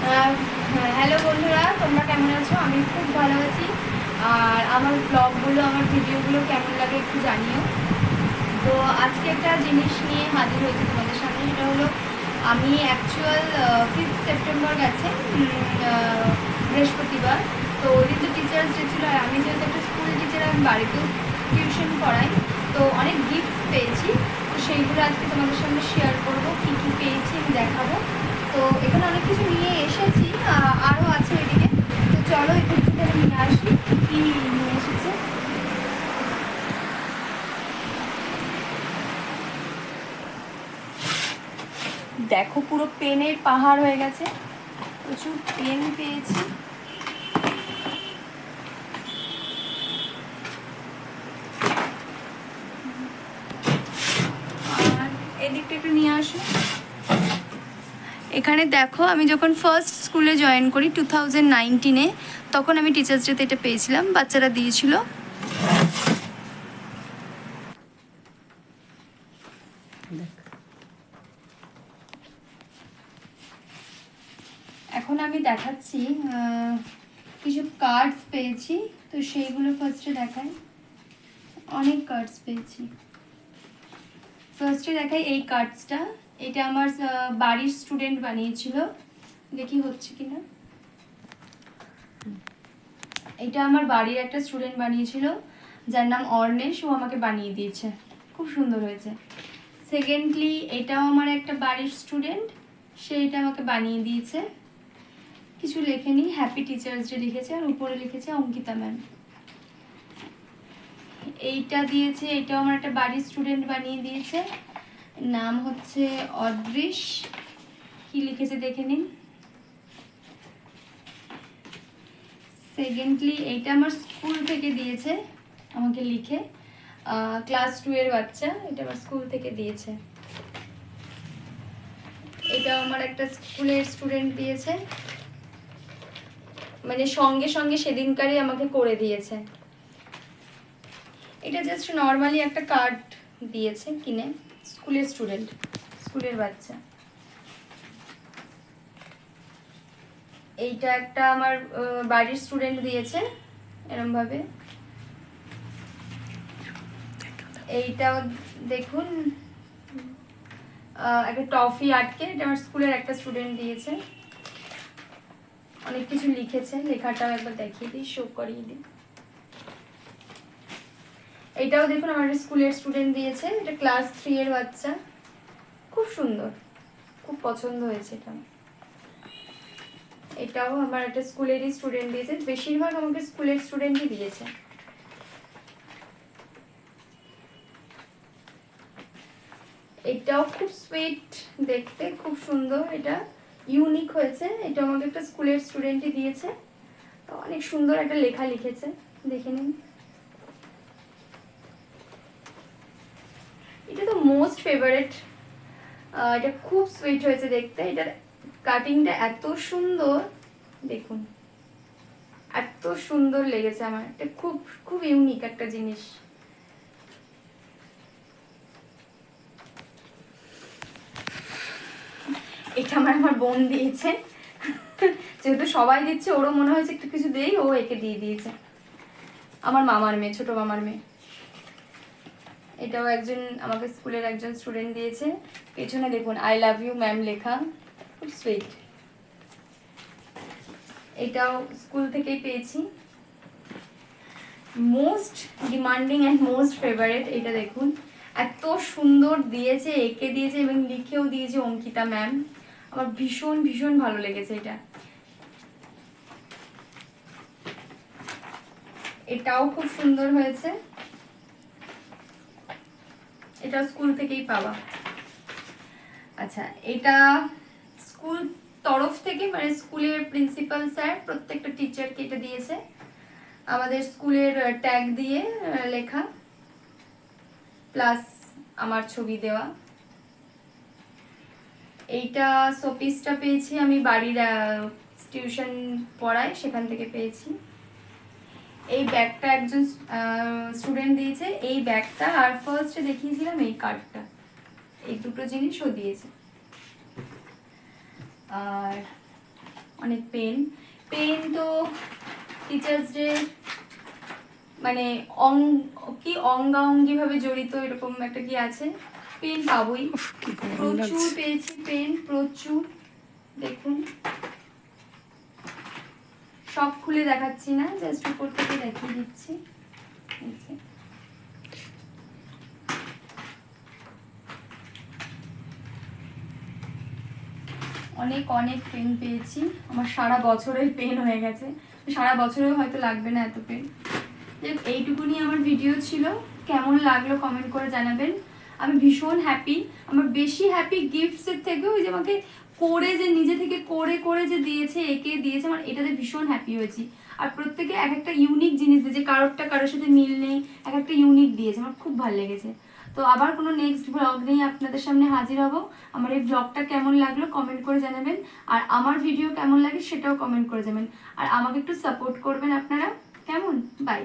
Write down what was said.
Hello বন্ধুরা, তোমরা কেমন আছো? আমি খুব ভালো আছি। আর আমার ব্লগগুলো, আমার ভিডিওগুলো কেমন লাগে একটু জানিও। তো আজকে একটা জিনিস নিয়ে হাজির হয়েছি তোমাদের সামনে। সেটা হলো, আমি অ্যাকচুয়াল 5 সেপ্টেম্বর গেছে বৃহস্পতিবার। তো ওই দিন তো টিচার্স ডে ছিল, আর আমি যেহেতু একটা স্কুল টিচার, আমি বাড়িতেও টিউশন পড়াই, তো অনেক গিফটস পেয়েছি। তো সেইগুলো আজকে তোমাদের সামনে শেয়ার করবো, কী কী পেয়েছি আমি দেখাবো। তো এখানে অনেক কিছু নিয়ে এসেছি, আরও আছে ওইদিকে। তো চলো এখান থেকে আমি নিয়ে আসি কী নিয়ে এসেছে। দেখো, পুরো পেনের পাহাড় হয়ে গেছে, প্রচুর পেন পেয়েছি। আর এদিকটা একটু নিয়ে আসি। এখানে দেখো, আমি যখন ফার্স্ট স্কুলে জয়েন করি 2019-এ, তখন আমি টিচার্স ডেতে এটা পেয়েছিলাম, বাচ্চারা দিয়েছিল। এখন আমি দেখাচ্ছি কিছু কার্ডস পেয়েছি, তো সেইগুলো ফার্স্টে দেখাই। অনেক কার্ডস পেয়েছি। ফার্স্টে দেখাই এই কার্ডসটা। এটা আমার বাড়ির স্টুডেন্ট বানিয়েছিল, দেখি হচ্ছে কিনা। এটা আমার বাড়ির একটা স্টুডেন্ট বানিয়েছিল, যার নাম অর্ণেশ। ও আমাকে বানিয়ে দিয়েছে, খুব সুন্দর হয়েছে। সেকেন্ডলি, এটাও আমার একটা বাড়ির স্টুডেন্ট, সে এটা আমাকে বানিয়ে দিয়েছে। কিছু লেখেনি, হ্যাপি টিচার্স ডে লিখেছে, আর উপরে লিখেছে অঙ্কিতা ম্যাম। এইটা দিয়েছে, এটাও আমার একটা বাড়ির স্টুডেন্ট বানিয়ে দিয়েছে, নাম হচ্ছে অদৃশ। কি লিখেছে দেখে নিন। সেকেন্ডলি, এইটা আমার স্কুল থেকে দিয়েছে আমাকে লিখে, ক্লাস 2 এর বাচ্চা, এটা আমার স্কুল থেকে দিয়েছে। এটাও আমার একটা স্কুলের স্টুডেন্ট দিয়েছে, মানে সঙ্গে সঙ্গে সেদিনকারই আমাকে করে দিয়েছে। এটা জাস্ট নর্মালি একটা কার্ড দিয়েছে কিনে, স্কুলের স্টুডেন্ট, স্কুলের বাচ্চা। এইটা একটা আমার বাড়ির স্টুডেন্ট দিয়েছে এরমভাবে। এইটাও দেখুন, একটা টফি আটকে, এটা আমার স্কুলের একটা স্টুডেন্ট দিয়েছে। অনেক কিছু লিখেছে, লেখাটাও একবার দেখিয়ে দিই, শো করিয়ে দিই। এইটাও দেখুন, আমার স্কুলের স্টুডেন্ট দিয়েছে, এটা ক্লাস 3 এর বাচ্চা, খুব সুন্দর, খুব পছন্দ হয়েছে এটা। এটাও আমার একটা স্কুলেরই স্টুডেন্ট দিয়েছে, বেশিরভাগ আমাকে স্কুলের স্টুডেন্টই দিয়েছে। এটাও খুব সুইট দেখতে, খুব সুন্দর, এটা ইউনিক হয়েছে। এটা আমাকে একটা স্কুলের স্টুডেন্টই দিয়েছে, তো অনেক সুন্দর একটা লেখা লিখেছে, দেখে নিন। এটা তো মোস্ট ফেভারিট, এটা খুব সুইট হয়েছে দেখতে। এটার কাটিংটা এত সুন্দর, দেখুন, এত সুন্দর লেগেছে আমার। এটা খুব খুব ইউনিক একটা জিনিস। এটা আমার বোন দিয়েছে, যেহেতু সবাই দিচ্ছে, ওরও মনে হয়েছে একটু কিছু দেই, ও একে দিয়ে দিয়েছে। আমার মামার মেয়ে, ছোট মামার মেয়ে। এটাও একজন আমাকে স্কুলের একজন স্টুডেন্ট দিয়েছে। পেছনে দেখুন আই লাভ ইউ ম্যাম লেখা, খুব সুইট। এটাও স্কুল থেকেই পেয়েছি। Most demanding and most favourite, এটা দেখুন, এত সুন্দর দিয়েছে, এঁকে দিয়েছে এবং লিখেও দিয়েছে অঙ্কিতা ম্যাম। আমার ভীষণ ভীষণ ভালো লেগেছে এটা। এটাও খুব সুন্দর হয়েছে, এটা স্কুল থেকেই পাওয়া। আচ্ছা, এটা স্কুল তরফ থেকে, মানে স্কুলের প্রিন্সিপাল স্যার প্রত্যেকটা টিচারকে এটা দিয়েছে, আমাদের স্কুলের ট্যাগ দিয়ে লেখা, প্লাস আমার ছবি দেওয়া। এইটা শোপিসটা পেয়েছি আমি বাড়ির টিউশন পড়াই, সেখান থেকে পেয়েছি। এই ব্যাগটা একজন স্টুডেন্ট দিয়েছে, এই ব্যাগটা, আর ফার্স্টে দেখিয়েছিলাম এই কার্ডটা, এই দুটো জিনিসও দিয়েছে। আর অনেক পেন। পেন তো টিচার্স ডে মানে অঙ্গাঙ্গিভাবে জড়িত, এরকম একটা কি আছে। পেন পাবোই, প্রচুর পেয়েছি পেন, প্রচুর। দেখুন সব খুলে দেখাচ্ছি না, জাস্ট উপর থেকে দেখিয়ে দিচ্ছি। অনেক অনেক পেন পেয়েছি, আমার সারা বছরের পেন হয়ে গেছে, সারা বছরেও হয়তো লাগবে না এত পেন। এইটুকুনি আমার ভিডিও ছিল, কেমন লাগলো কমেন্ট করে জানাবেন। আমি ভীষণ হ্যাপি, আমার বেশি হ্যাপি গিফটসের থেকেও ওই যে আমাকে করে যে নিজে থেকে করে করে যে দিয়েছে, একে দিয়েছে, আমার এটাতে ভীষণ হ্যাপি হয়েছি। আর প্রত্যেকে এক একটা ইউনিক জিনিস দিয়েছে, কারোরটা কারোর সাথে মিল নেই, এক একটা ইউনিক দিয়েছে, আমার খুব ভালো লেগেছে। তো আবার কোনো নেক্সট ব্লগ নিয়ে আপনাদের সামনে হাজির হব। আমার এই ব্লগটা কেমন লাগলো কমেন্ট করে জানাবেন, আর আমার ভিডিও কেমন লাগে সেটাও কমেন্ট করে যাবেন, আর আমাকে একটু সাপোর্ট করবেন আপনারা, কেমন? বাই।